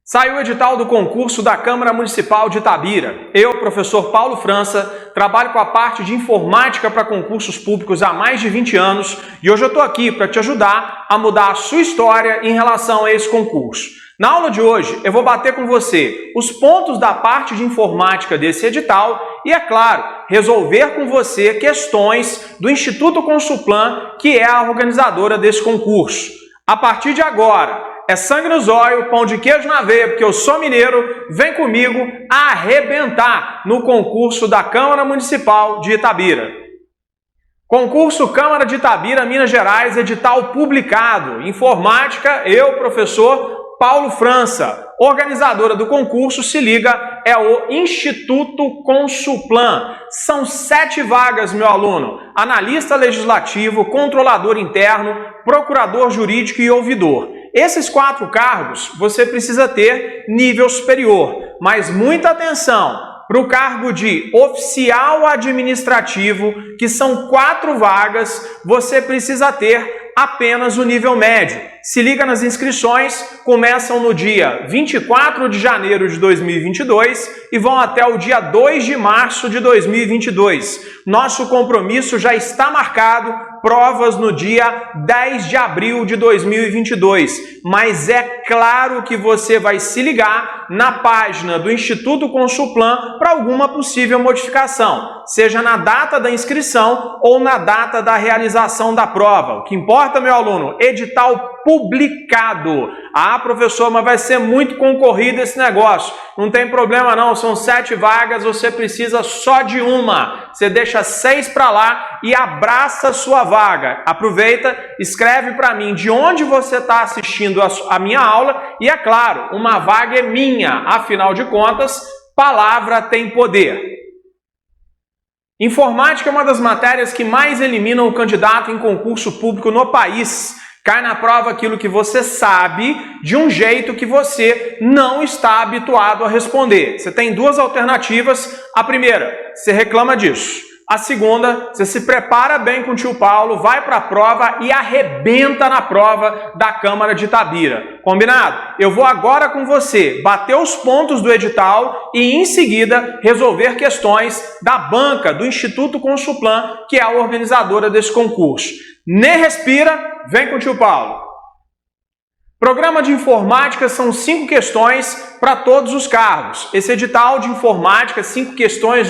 Saiu o edital do concurso da Câmara Municipal de Itabira. Eu, professor Paulo França, trabalho com a parte de informática para concursos públicos há mais de 20 anos e hoje eu estou aqui para te ajudar a mudar a sua história em relação a esse concurso. Na aula de hoje, eu vou bater com você os pontos da parte de informática desse edital e, é claro, resolver com você questões do Instituto Consulplan, que é a organizadora desse concurso. A partir de agora, é sangue nos olhos, pão de queijo na veia, porque eu sou mineiro, vem comigo arrebentar no concurso da Câmara Municipal de Itabira. Concurso Câmara de Itabira, Minas Gerais, edital publicado. Informática, eu, professor Paulo França. Organizadora do concurso, se liga, é o Instituto Consulplan. São 7 vagas, meu aluno. Analista legislativo, controlador interno, procurador jurídico e ouvidor. Esses 4 cargos você precisa ter nível superior, mas muita atenção para o cargo de oficial administrativo, que são 4 vagas, você precisa ter apenas o nível médio. Se liga nas inscrições, começam no dia 24 de janeiro de 2022 e vão até o dia 2 de março de 2022. Nosso compromisso já está marcado, provas no dia 10 de abril de 2022. Mas é claro que você vai se ligar na página do Instituto Consulplan para alguma possível modificação, seja na data da inscrição ou na data da realização da prova. O que importa, meu aluno, edital publicado. Ah, professor, mas vai ser muito concorrido esse negócio. Não tem problema não, são 7 vagas, você precisa só de uma. Você deixa 6 para lá e abraça a sua vaga. Aproveita, escreve para mim de onde você está assistindo a minha aula e, é claro, uma vaga é minha. Afinal de contas, palavra tem poder. Informática é uma das matérias que mais eliminam o candidato em concurso público no país. Cai na prova aquilo que você sabe de um jeito que você não está habituado a responder. Você tem 2 alternativas. A primeira, você reclama disso. A segunda, você se prepara bem com o tio Paulo, vai para a prova e arrebenta na prova da Câmara de Itabira. Combinado? Eu vou agora com você bater os pontos do edital e, em seguida, resolver questões da banca do Instituto Consulplan, que é a organizadora desse concurso. Nem respira, vem com o tio Paulo. Programa de informática são 5 questões para todos os cargos. Esse edital de informática, 5 questões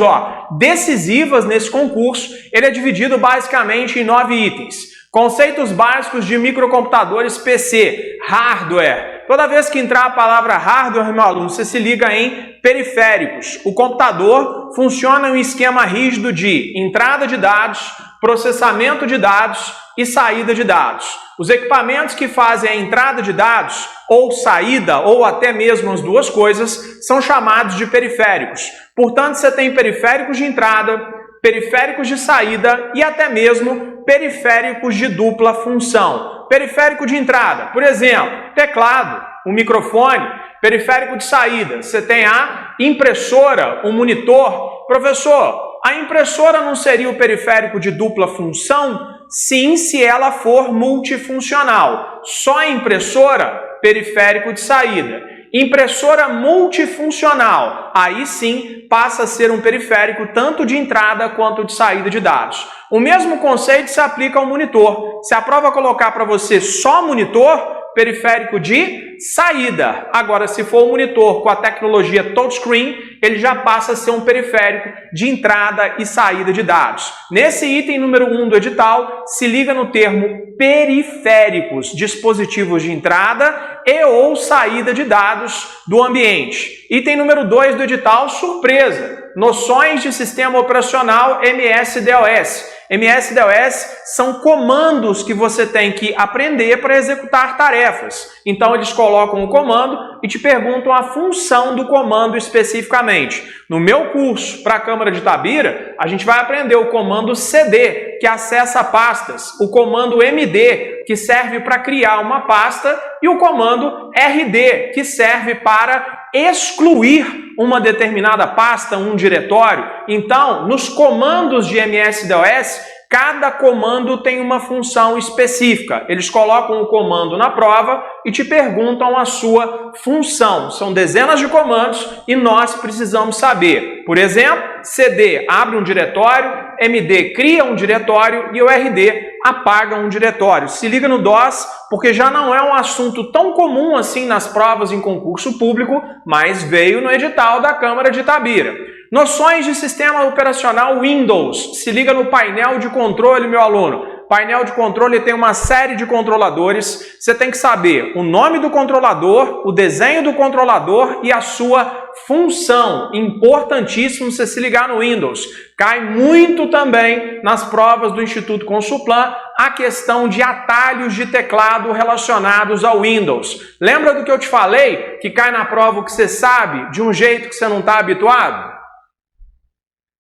decisivas nesse concurso, ele é dividido basicamente em 9 itens. Conceitos básicos de microcomputadores PC, hardware. Toda vez que entrar a palavra hardware, meu aluno, você se liga em periféricos. O computador funciona em um esquema rígido de entrada de dados, processamento de dados e saída de dados. Os equipamentos que fazem a entrada de dados ou saída, ou até mesmo as duas coisas, são chamados de periféricos. Portanto, você tem periféricos de entrada, periféricos de saída e até mesmo periféricos de dupla função. Periférico de entrada, por exemplo, teclado, o microfone. Periférico de saída, você tem a impressora, o monitor. Professor, a impressora não seria o periférico de dupla função? Sim, se ela for multifuncional. Só a impressora, periférico de saída. Impressora multifuncional, aí sim passa a ser um periférico tanto de entrada quanto de saída de dados. O mesmo conceito se aplica ao monitor. Se a prova colocar para você só monitor, periférico de saída. Agora, se for um monitor com a tecnologia touchscreen, ele já passa a ser um periférico de entrada e saída de dados. Nesse item número 1 do edital, se liga no termo periféricos, dispositivos de entrada e ou saída de dados do ambiente. Item número 2 do edital, surpresa, noções de sistema operacional MS-DOS. MS-DOS são comandos que você tem que aprender para executar tarefas. Então, eles colocam o comando e te perguntam a função do comando especificamente. No meu curso para a Câmara de Itabira, a gente vai aprender o comando CD, que acessa pastas, o comando MD, que serve para criar uma pasta, e o comando RD, que serve para excluir uma determinada pasta, um diretório. Então, nos comandos de MS-DOS, Cada comando tem uma função específica. Eles colocam o comando na prova e te perguntam a sua função. São dezenas de comandos e nós precisamos saber. Por exemplo, CD abre um diretório, MD cria um diretório e o RD apaga um diretório. Se liga no DOS, porque já não é um assunto tão comum assim nas provas em concurso público, mas veio no edital da Câmara de Itabira. Noções de sistema operacional Windows. Se liga no painel de controle, meu aluno. Painel de controle tem uma série de controladores. Você tem que saber o nome do controlador, o desenho do controlador e a sua função. Importantíssimo você se ligar no Windows. Cai muito também nas provas do Instituto Consulplan a questão de atalhos de teclado relacionados ao Windows. Lembra do que eu te falei? Que cai na prova o que você sabe de um jeito que você não está habituado?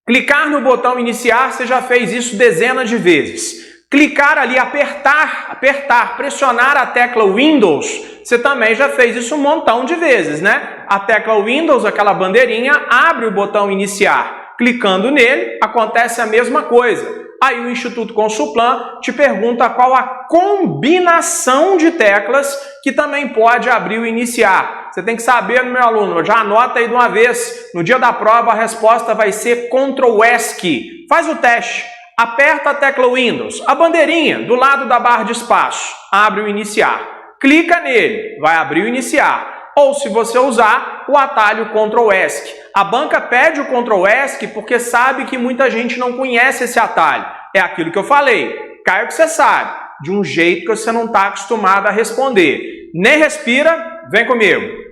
Clicar no botão iniciar, você já fez isso dezenas de vezes. Clicar ali, apertar, pressionar a tecla Windows, você também já fez isso um montão de vezes, né? A tecla Windows, aquela bandeirinha, abre o botão iniciar. Clicando nele, acontece a mesma coisa. Aí o Instituto Consulplan te pergunta qual a combinação de teclas que também pode abrir o iniciar. Você tem que saber, meu aluno, já anota aí de uma vez. No dia da prova a resposta vai ser Ctrl ESC. Faz o teste. Aperta a tecla Windows, a bandeirinha do lado da barra de espaço, abre o iniciar. Clica nele, vai abrir o iniciar. Ou se você usar o atalho Ctrl ESC. A banca pede o Ctrl ESC porque sabe que muita gente não conhece esse atalho. É aquilo que eu falei. Cai o que você sabe, de um jeito que você não está acostumado a responder. Nem respira, vem comigo.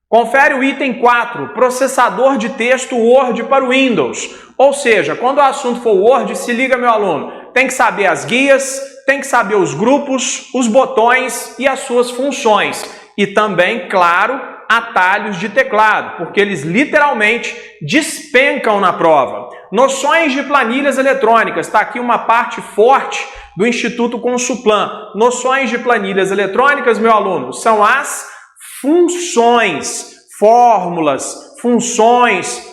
Confere o item 4, processador de texto Word para o Windows. Ou seja, quando o assunto for Word, se liga, meu aluno, tem que saber as guias, tem que saber os grupos, os botões e as suas funções. E também, claro, atalhos de teclado, porque eles literalmente despencam na prova. Noções de planilhas eletrônicas, está aqui uma parte forte do Instituto Consulplan. Noções de planilhas eletrônicas, meu aluno, são as funções, fórmulas, funções,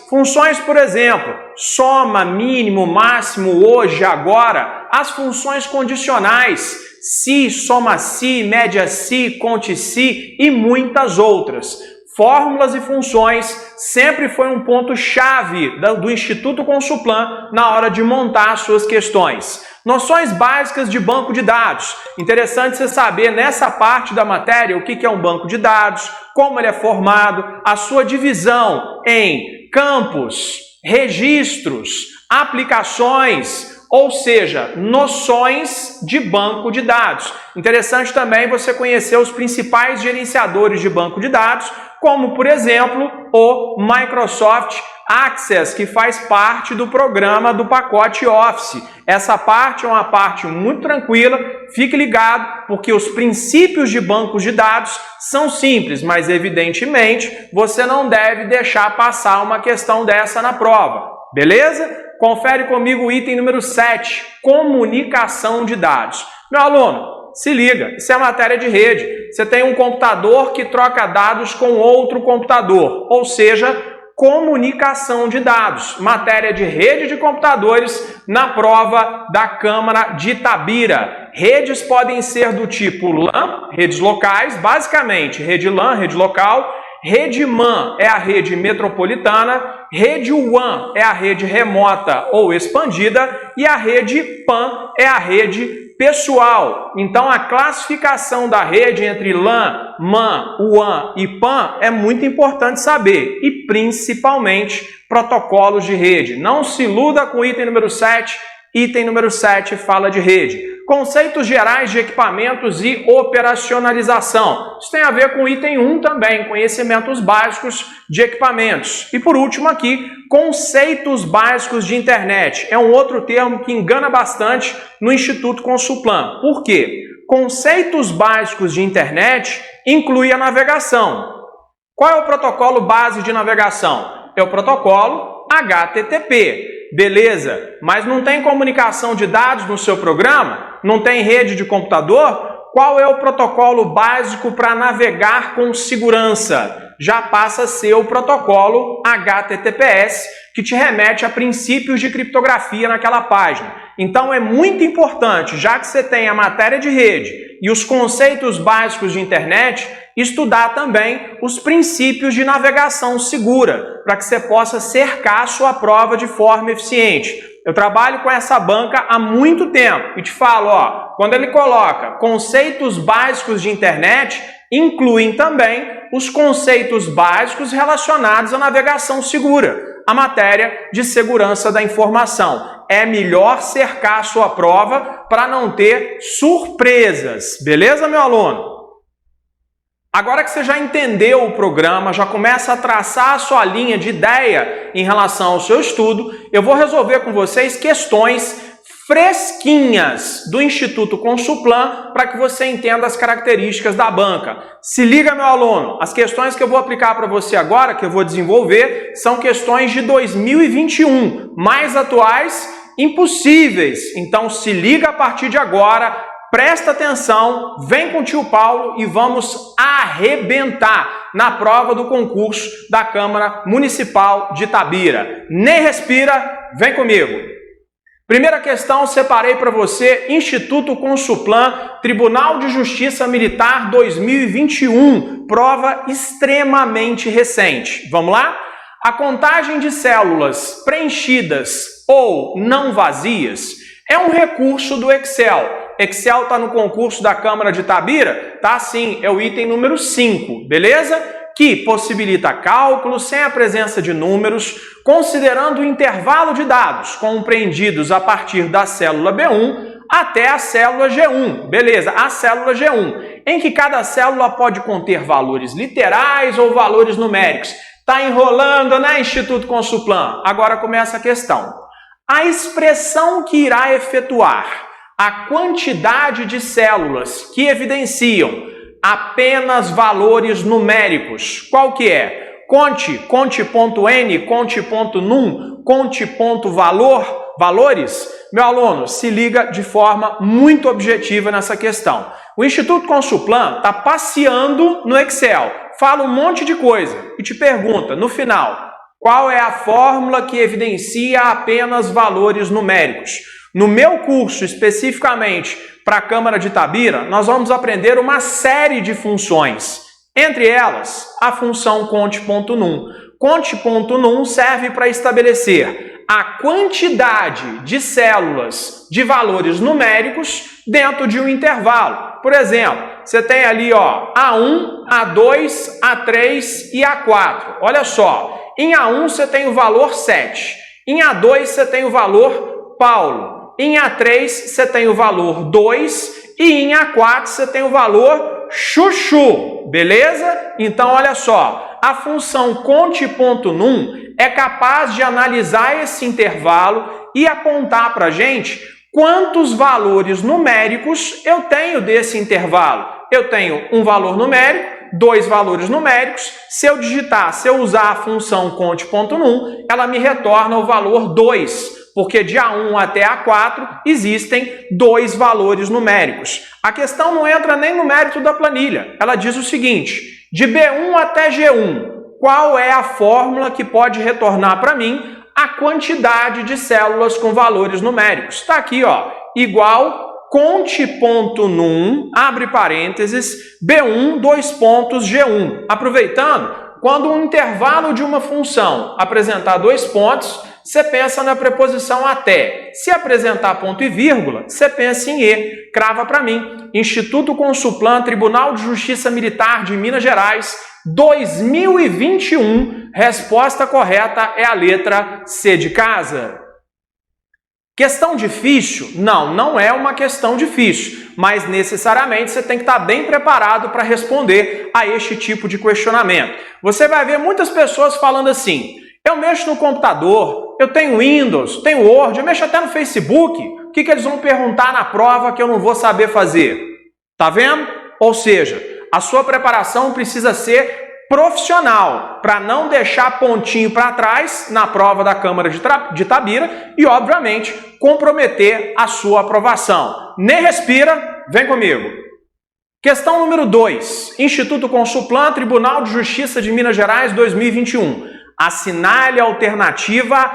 por exemplo, soma, mínimo, máximo, hoje, agora, as funções condicionais, se, soma-se, média-se, conte-se e muitas outras. Fórmulas e funções sempre foi um ponto-chave do Instituto Consulplan na hora de montar suas questões. Noções básicas de banco de dados. Interessante você saber nessa parte da matéria o que é um banco de dados, como ele é formado, a sua divisão em campos, registros, aplicações, ou seja, noções de banco de dados. Interessante também você conhecer os principais gerenciadores de banco de dados, como, por exemplo, o Microsoft Access, que faz parte do programa do pacote Office. Essa parte é uma parte muito tranquila, fique ligado, porque os princípios de bancos de dados são simples, mas evidentemente você não deve deixar passar uma questão dessa na prova, beleza? Confere comigo o item número 7, comunicação de dados. Meu aluno, se liga, isso é matéria de rede. Você tem um computador que troca dados com outro computador, ou seja, comunicação de dados. Matéria de rede de computadores na prova da Câmara de Itabira. Redes podem ser do tipo LAN, redes locais, basicamente rede LAN, rede local. Rede MAN é a rede metropolitana, rede WAN é a rede remota ou expandida e a rede PAN é a rede pessoal. Então a classificação da rede entre LAN, MAN, WAN e PAN é muito importante saber e principalmente protocolos de rede. Não se iluda com o item número 7. Item número 7 fala de rede. Conceitos gerais de equipamentos e operacionalização. Isso tem a ver com o item 1 também, conhecimentos básicos de equipamentos. E por último aqui, conceitos básicos de internet. É um outro termo que engana bastante no Instituto Consulplan. Por quê? Conceitos básicos de internet inclui a navegação. Qual é o protocolo base de navegação? É o protocolo HTTP. Beleza, mas não tem comunicação de dados no seu programa? Não tem rede de computador? Qual é o protocolo básico para navegar com segurança? Já passa a ser o protocolo HTTPS, que te remete a princípios de criptografia naquela página. Então é muito importante, já que você tem a matéria de rede e os conceitos básicos de internet, estudar também os princípios de navegação segura, para que você possa cercar a sua prova de forma eficiente. Eu trabalho com essa banca há muito tempo e te falo, ó, quando ele coloca conceitos básicos de internet, incluem também os conceitos básicos relacionados à navegação segura, a matéria de segurança da informação. É melhor cercar a sua prova para não ter surpresas. Beleza, meu aluno? Agora que você já entendeu o programa, já começa a traçar a sua linha de ideia em relação ao seu estudo, eu vou resolver com vocês questões fresquinhas do Instituto Consulplan para que você entenda as características da banca. Se liga, meu aluno, as questões que eu vou aplicar para você agora, que eu vou desenvolver, são questões de 2021, mais atuais, impossíveis. Então se liga a partir de agora, presta atenção, vem com o tio Paulo e vamos arrebentar na prova do concurso da Câmara Municipal de Itabira. Nem respira, vem comigo. Primeira questão, separei para você, Instituto Consulplan, Tribunal de Justiça Militar 2021, prova extremamente recente. Vamos lá? A contagem de células preenchidas ou não vazias é um recurso do Excel. Excel está no concurso da Câmara de Itabira? Tá sim, é o item número 5, beleza? Que possibilita cálculos sem a presença de números, considerando o intervalo de dados compreendidos a partir da célula B1 até a célula G1. Beleza, a célula G1, em que cada célula pode conter valores literais ou valores numéricos. Tá enrolando, né, Instituto Consulplan? Agora começa a questão. A expressão que irá efetuar a quantidade de células que evidenciam apenas valores numéricos. Qual que é? Conte.n, conte.num, conte.valores? Meu aluno, se liga de forma muito objetiva nessa questão. O Instituto Consulplan está passeando no Excel, fala um monte de coisa e te pergunta, no final, qual é a fórmula que evidencia apenas valores numéricos? No meu curso, especificamente para a Câmara de Itabira, nós vamos aprender uma série de funções. Entre elas, a função conte.num. Conte.num serve para estabelecer a quantidade de células de valores numéricos dentro de um intervalo. Por exemplo, você tem ali ó, A1, A2, A3 e A4. Olha só, em A1 você tem o valor 7, em A2 você tem o valor Paulo. Em A3 você tem o valor 2 e em A4 você tem o valor Chuchu, beleza? Então olha só, a função conte.num é capaz de analisar esse intervalo e apontar para a gente quantos valores numéricos eu tenho desse intervalo. Eu tenho um valor numérico, 2 valores numéricos, se eu usar a função conte.num, ela me retorna o valor 2. Porque de A1 até A4 existem 2 valores numéricos. A questão não entra nem no mérito da planilha. Ela diz o seguinte, de B1 até G1, qual é a fórmula que pode retornar para mim a quantidade de células com valores numéricos? Está aqui, ó, igual conte.num, abre parênteses, B1, 2 pontos, G1. Aproveitando, quando um intervalo de uma função apresentar 2 pontos, você pensa na preposição até. Se apresentar ponto e vírgula, você pensa em e. Crava para mim. Instituto Consulplan, Tribunal de Justiça Militar de Minas Gerais, 2021. Resposta correta é a letra C de casa. Questão difícil? Não, não é uma questão difícil, mas necessariamente você tem que estar bem preparado para responder a este tipo de questionamento. Você vai ver muitas pessoas falando assim, eu mexo no computador, eu tenho Windows, tenho Word, eu mexo até no Facebook, o que eles vão perguntar na prova que eu não vou saber fazer? Tá vendo? Ou seja, a sua preparação precisa ser profissional, para não deixar pontinho para trás na prova da Câmara de Itabira e, obviamente, comprometer a sua aprovação. Nem respira, vem comigo. Questão número 2. Instituto Consulplan, Tribunal de Justiça de Minas Gerais, 2021. Assinale a alternativa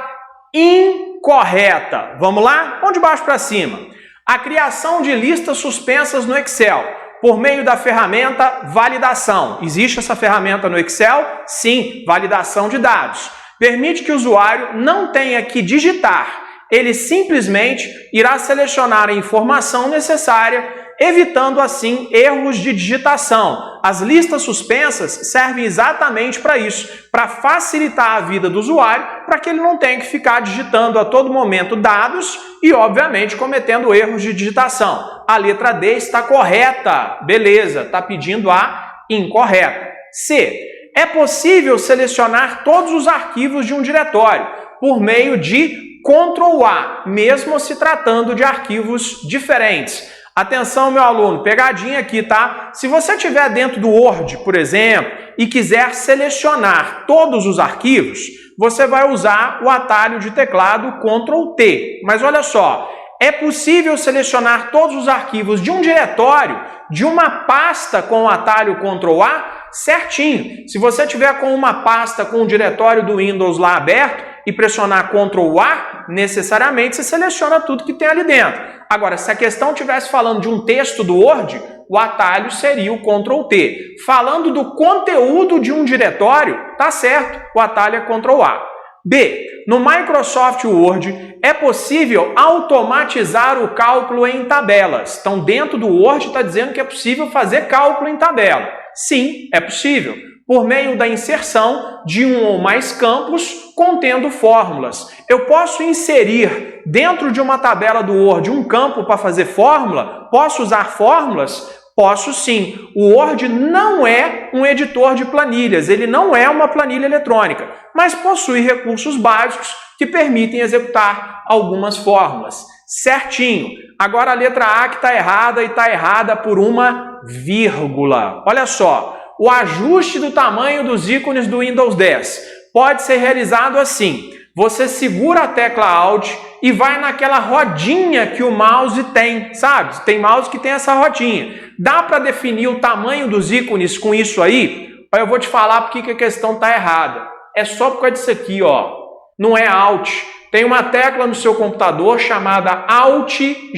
incorreta. Vamos lá? Vamos de baixo para cima. A criação de listas suspensas no Excel por meio da ferramenta validação. Existe essa ferramenta no Excel? Sim, validação de dados. Permite que o usuário não tenha que digitar. Ele simplesmente irá selecionar a informação necessária, evitando assim erros de digitação. As listas suspensas servem exatamente para isso, para facilitar a vida do usuário, para que ele não tenha que ficar digitando a todo momento dados e, obviamente, cometendo erros de digitação. A letra D está correta, beleza, está pedindo a incorreta. C. É possível selecionar todos os arquivos de um diretório por meio de Ctrl A, mesmo se tratando de arquivos diferentes. Atenção, meu aluno, pegadinha aqui, tá? Se você estiver dentro do Word, por exemplo, e quiser selecionar todos os arquivos, você vai usar o atalho de teclado Ctrl T. Mas olha só, é possível selecionar todos os arquivos de um diretório, de uma pasta com o atalho Ctrl A, certinho. Se você tiver com uma pasta com o diretório do Windows lá aberto e pressionar Ctrl A, necessariamente você seleciona tudo que tem ali dentro. Agora, se a questão estivesse falando de um texto do Word, o atalho seria o Ctrl T. Falando do conteúdo de um diretório, tá certo, o atalho é Ctrl A. B. No Microsoft Word, é possível automatizar o cálculo em tabelas. Então, dentro do Word está dizendo que é possível fazer cálculo em tabela. Sim, é possível, por meio da inserção de um ou mais campos contendo fórmulas. Eu posso inserir dentro de uma tabela do Word um campo para fazer fórmula? Posso usar fórmulas? Posso sim. O Word não é um editor de planilhas, ele não é uma planilha eletrônica, mas possui recursos básicos que permitem executar algumas fórmulas. Certinho. Agora a letra A que está errada e está errada por uma vírgula. Olha só, o ajuste do tamanho dos ícones do Windows 10 pode ser realizado assim. Você segura a tecla Alt e vai naquela rodinha que o mouse tem, sabe? Tem mouse que tem essa rodinha. Dá para definir o tamanho dos ícones com isso aí? Eu vou te falar porque que a questão está errada. É só por causa disso aqui, ó. Não é Alt. Tem uma tecla no seu computador chamada Alt-GR.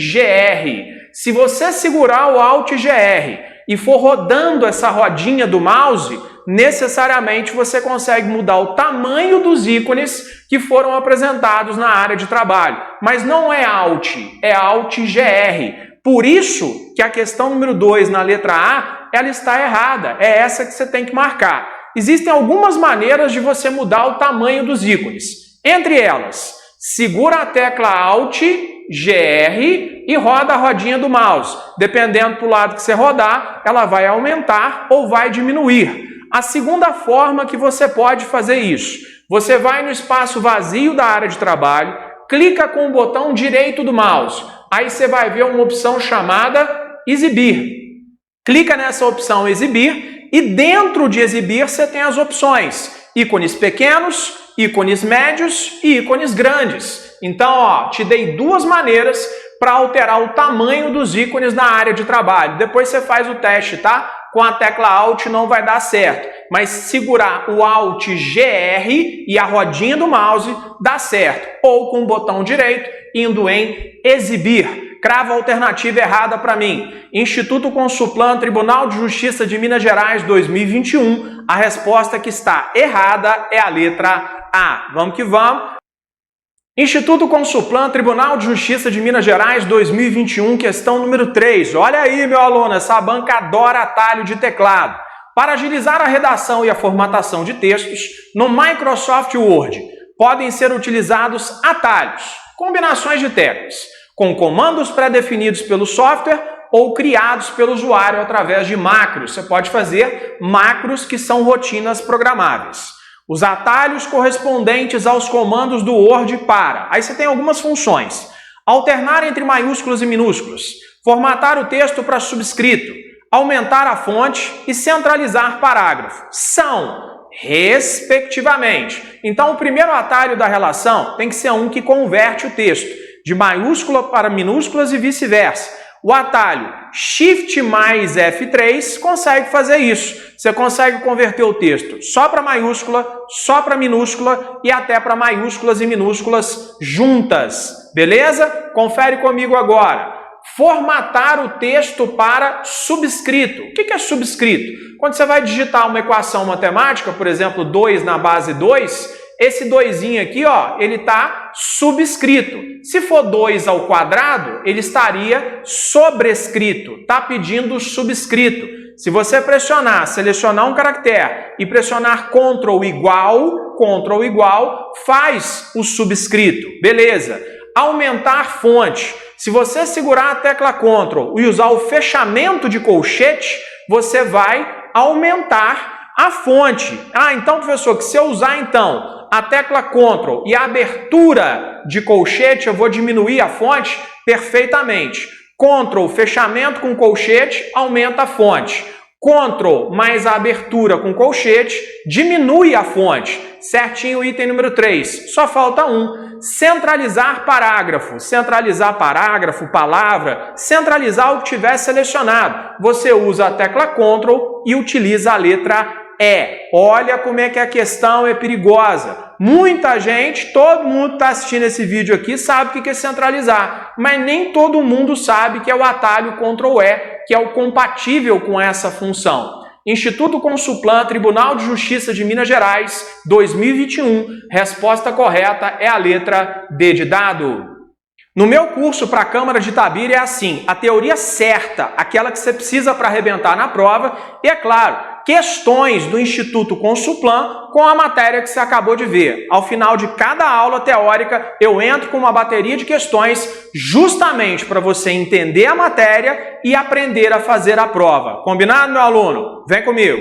Se você segurar o Alt-GR e for rodando essa rodinha do mouse, necessariamente você consegue mudar o tamanho dos ícones que foram apresentados na área de trabalho. Mas não é Alt, é Alt-GR. Por isso que a questão número 2 na letra A, ela está errada. É essa que você tem que marcar. Existem algumas maneiras de você mudar o tamanho dos ícones. Entre elas, segura a tecla Alt-GR e roda a rodinha do mouse. Dependendo do lado que você rodar, ela vai aumentar ou vai diminuir. A segunda forma que você pode fazer isso, você vai no espaço vazio da área de trabalho, clica com o botão direito do mouse, aí você vai ver uma opção chamada Exibir. Clica nessa opção Exibir e dentro de Exibir você tem as opções ícones pequenos, ícones médios e ícones grandes. Então, ó, te dei duas maneiras para alterar o tamanho dos ícones na área de trabalho. Depois você faz o teste, tá? Com a tecla Alt não vai dar certo, mas segurar o Alt-GR e a rodinha do mouse dá certo. Ou com o botão direito, indo em Exibir. Crava a alternativa errada para mim. Instituto Consuplan, Tribunal de Justiça de Minas Gerais 2021. A resposta que está errada é a letra A. Vamos que vamos. Instituto Consuplan, Tribunal de Justiça de Minas Gerais 2021, questão número 3. Olha aí, meu aluno, essa banca adora atalho de teclado. Para agilizar a redação e a formatação de textos, no Microsoft Word, podem ser utilizados atalhos, combinações de teclas, com comandos pré-definidos pelo software ou criados pelo usuário através de macros. Você pode fazer macros que são rotinas programáveis. Os atalhos correspondentes aos comandos do Word para... Aí você tem algumas funções. Alternar entre maiúsculos e minúsculos. Formatar o texto para subscrito. Aumentar a fonte e centralizar parágrafo. São, respectivamente. Então, o primeiro atalho da relação tem que ser um que converte o texto de maiúscula para minúsculas e vice-versa. O atalho Shift mais F3 consegue fazer isso. Você consegue converter o texto só para maiúscula, só para minúscula e até para maiúsculas e minúsculas juntas. Beleza? Confere comigo agora. Formatar o texto para subscrito. O que é subscrito? Quando você vai digitar uma equação matemática, por exemplo, 2 na base 2, esse 2 aqui, ó, ele está subscrito. Se for 2 ao quadrado, ele estaria sobrescrito. Está pedindo subscrito. Se você selecionar um caractere e pressionar Ctrl igual, faz o subscrito. Beleza. Aumentar fonte. Se você segurar a tecla Ctrl e usar o fechamento de colchete, você vai aumentar a fonte. Então, professor, que se eu usar então a tecla Ctrl e a abertura de colchete, eu vou diminuir a fonte? Perfeitamente. Ctrl, fechamento com colchete, aumenta a fonte. Ctrl mais a abertura com colchete, diminui a fonte. Certinho o item número 3. Só falta um. Centralizar parágrafo. Centralizar parágrafo, palavra, centralizar o que tiver selecionado. Você usa a tecla Ctrl e utiliza a letra E. Olha como é que a questão é perigosa. Muita gente, todo mundo que está assistindo esse vídeo aqui sabe o que é centralizar, mas nem todo mundo sabe que é o atalho Ctrl E, que é o compatível com essa função. Instituto Consuplan, Tribunal de Justiça de Minas Gerais, 2021. Resposta correta é a letra D de dado. No meu curso para a Câmara de Itabira é assim, a teoria certa, aquela que você precisa para arrebentar na prova, e é claro, questões do Instituto Consuplan com a matéria que você acabou de ver. Ao final de cada aula teórica, eu entro com uma bateria de questões justamente para você entender a matéria e aprender a fazer a prova. Combinado, meu aluno? Vem comigo.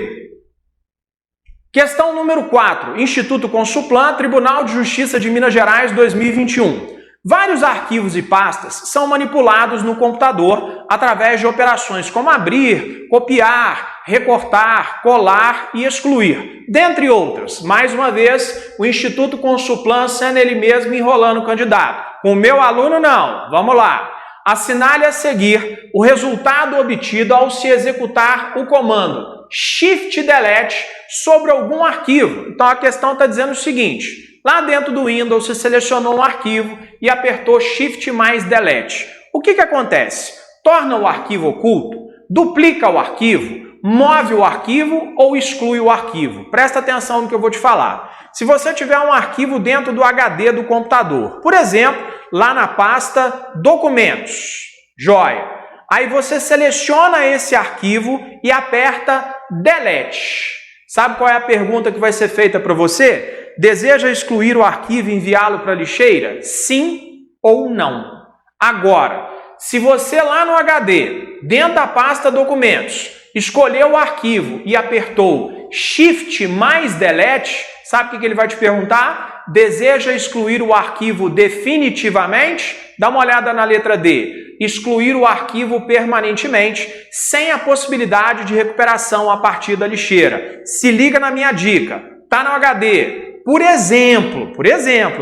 Questão número 4. Instituto Consuplan, Tribunal de Justiça de Minas Gerais, 2021. Vários arquivos e pastas são manipulados no computador através de operações como abrir, copiar, recortar, colar e excluir, dentre outras. Mais uma vez, o Instituto Consuplan sendo ele mesmo enrolando o candidato. Com o meu aluno, não. Vamos lá. Assinale a seguir o resultado obtido ao se executar o comando Shift Delete sobre algum arquivo. Então a questão está dizendo o seguinte: lá dentro do Windows você selecionou um arquivo e apertou Shift mais Delete. O que acontece? Torna o arquivo oculto? Duplica o arquivo? Move o arquivo ou exclui o arquivo? Presta atenção no que eu vou te falar. Se você tiver um arquivo dentro do HD do computador, por exemplo, lá na pasta Documentos, joia. Aí você seleciona esse arquivo e aperta Delete. Sabe qual é a pergunta que vai ser feita para você? Deseja excluir o arquivo e enviá-lo para a lixeira? Sim ou não? Agora, se você lá no HD, dentro da pasta Documentos, escolheu o arquivo e apertou Shift mais Delete, sabe o que ele vai te perguntar? Deseja excluir o arquivo definitivamente? Dá uma olhada na letra D. Excluir o arquivo permanentemente, sem a possibilidade de recuperação a partir da lixeira. Se liga na minha dica. Tá no HD. Por exemplo,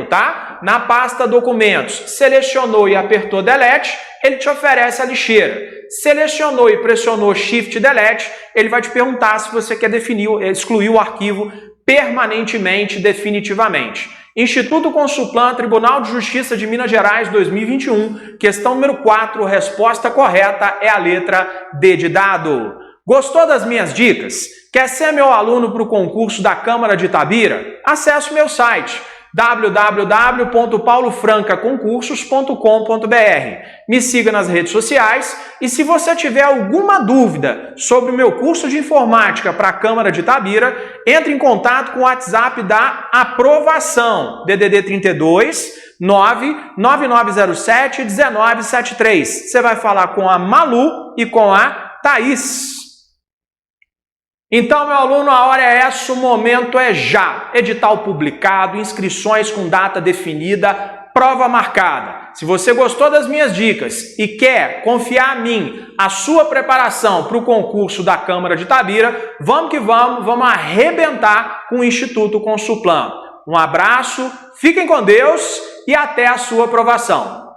tá? Na pasta Documentos, selecionou e apertou Delete, ele te oferece a lixeira. Selecionou e pressionou Shift Delete, ele vai te perguntar se você quer excluir o arquivo permanentemente, definitivamente. Instituto Consuplan, Tribunal de Justiça de Minas Gerais, 2021. Questão número 4, resposta correta é a letra D de dado. Gostou das minhas dicas? Quer ser meu aluno para o concurso da Câmara de Itabira? Acesse o meu site www.paulofrancaconcursos.com.br. Me siga nas redes sociais e se você tiver alguma dúvida sobre o meu curso de informática para a Câmara de Itabira, entre em contato com o WhatsApp da aprovação, DDD 32 99907 1973. Você vai falar com a Malu e com a Thaís. Então, meu aluno, a hora é essa, o momento é já. Edital publicado, inscrições com data definida, prova marcada. Se você gostou das minhas dicas e quer confiar em mim a sua preparação para o concurso da Câmara de Itabira, vamos que vamos arrebentar com o Instituto Consuplan. Um abraço, fiquem com Deus e até a sua aprovação.